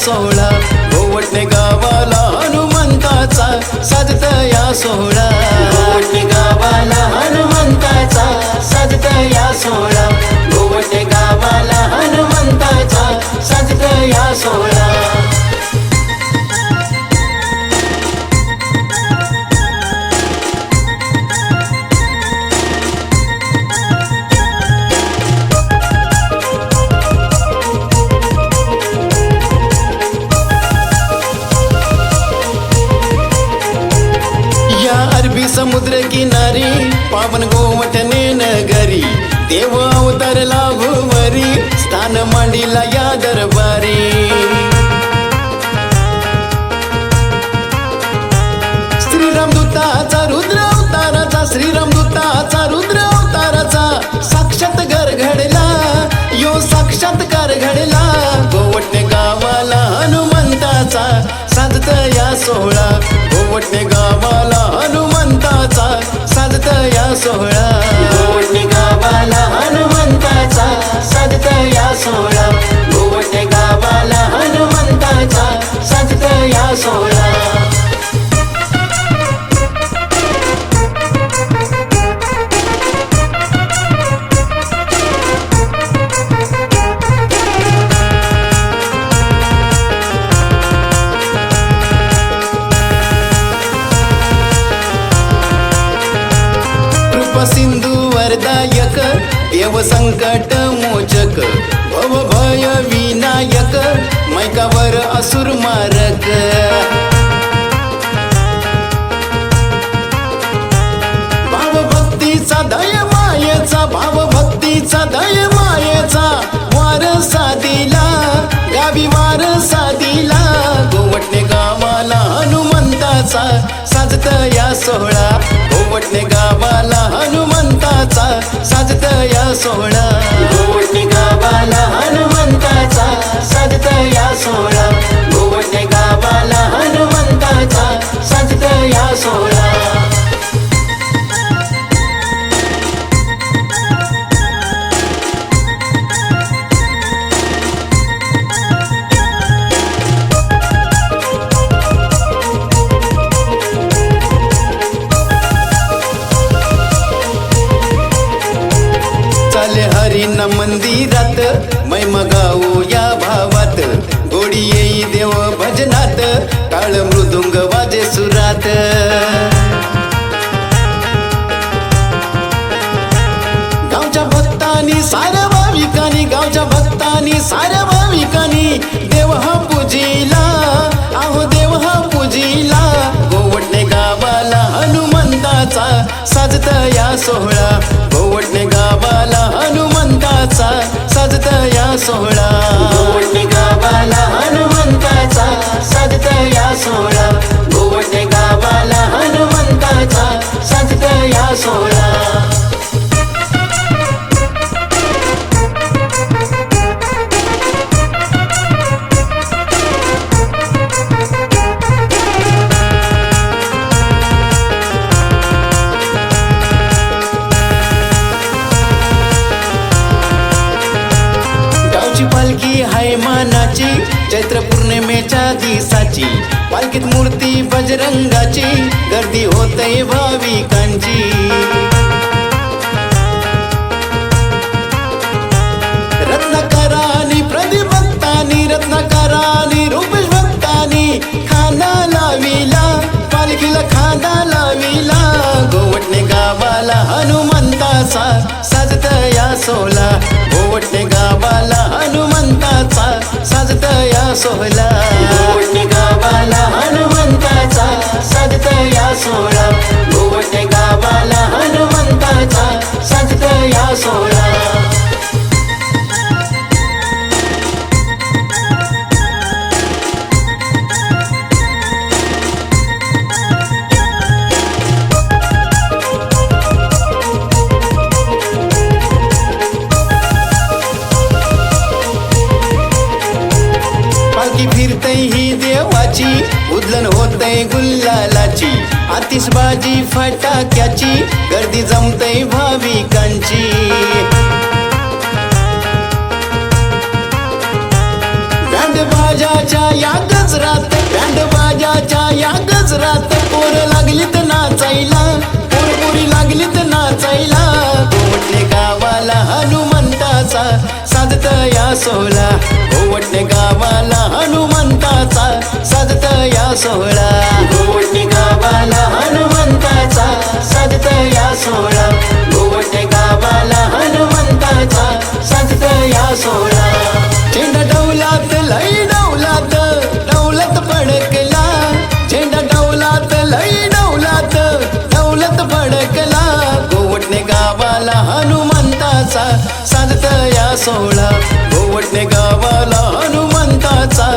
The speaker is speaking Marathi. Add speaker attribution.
Speaker 1: सोहळा गोवटणे गावाला हनुमंताचा साजत या सोहळा गोवटणे गावाला हनुमंताचा साजत या सोहळा गोवटणे गावाला हनुमंताचा साजत या सोहळा अरबी समुद्र किनारी पावन गोवटणे नगरी देव अवतरला भुवरी स्थान मांडिला या दरबारी श्रीरामदूताचा रुद्र अवताराचा श्रीरामदूताचा रुद्र अवताराचा साक्षात्कार घडला यो साक्षात्कार घडला गोवटणे गावाला हनुमंताचा साजत या सोहळा गोवटणे गावाला हनुमंताचा साजत या सोहळा गोवटणे गावाला हनुमंताचा साजत या सोहळा गोवटणे गावाला हनुमंताचा साजत या सोहळा सिंधू वरदायक देव संकट मोचक भव भय विनायक मैकावर असुर मारक भाव भक्तीचा दय मायेचा भाव भक्तीचा दय मायेचा वारसा दिला गावी वारसा दिला गोवटणे गावाला हनुमंताचा साजत या सोहळा गोवटणे गावाला हनुमंताचा साजत या सोहळा गोवटणे गावाला हनुमंताचा साजत या सोहळा गोवटणे गावाला हनुमंताचा साजत या सोहळा हरीना मंदिरात महिमा गाऊ या भावात गोडी येई देव भजनात टाळ मृदुंग वाजे सुरात गावच्या भक्तांनी साऱ्या भाविकांनी गावच्या भक्तांनी साऱ्या भाविकांनी देव हा पूजिला आहो देव हा पूजिला गोवटणे गावाला हनुमंताचा साजत या सोहळा गोवटणे गावाला हनुमंताचा साजत या सोहळा गोवटणे गावाला हनुमंताचा साजत या सोहळा गोवटणे गावाला हनुमंताचा साजत या सोहळा पालखी हाय मानाची चैत्र पौर्णिमेच्या दिवसाची पालखीत मूर्ती बजरंगाची गर्दी होतय भाविकांची रत्नाकरानी प्रदीप भक्तानी रत्नाकरानी रुपेश भक्तानी खाना लाविला पालखीला खाना लाविला गोवटणे गावाला हनुमंताचा साजत या सोहळा गोवटणे गावाला हनुमंताचा साजत या सोहळा गोवटणे गावाला हनुमंताचा साजत या सोहळा गोवटणे गावाला हनुमंताचा साजत या सोहळा फिरतय ही देवाची उदलन होतय गुल्लालाची आतिषबाजी फटाक्याची गर्दी जमतय भाविकांची बँड बाजाच्या सोहळा गोवटणे गावाला हनुमंताचा साजत या सोहळा गोवटणे गावाला हनुमंताचा साजत या सोहळा गोवटणे गावाला हनुमंताचा साजत या सोहळा झेंडा डौलात लई डौलात दौलत फडकला झेंडा डौलात लई डौलात दौलत फडकला गोवटणे गावाला हनुमंताचा साजत या सोहळा गोवटणे गावाला हनुमंताचा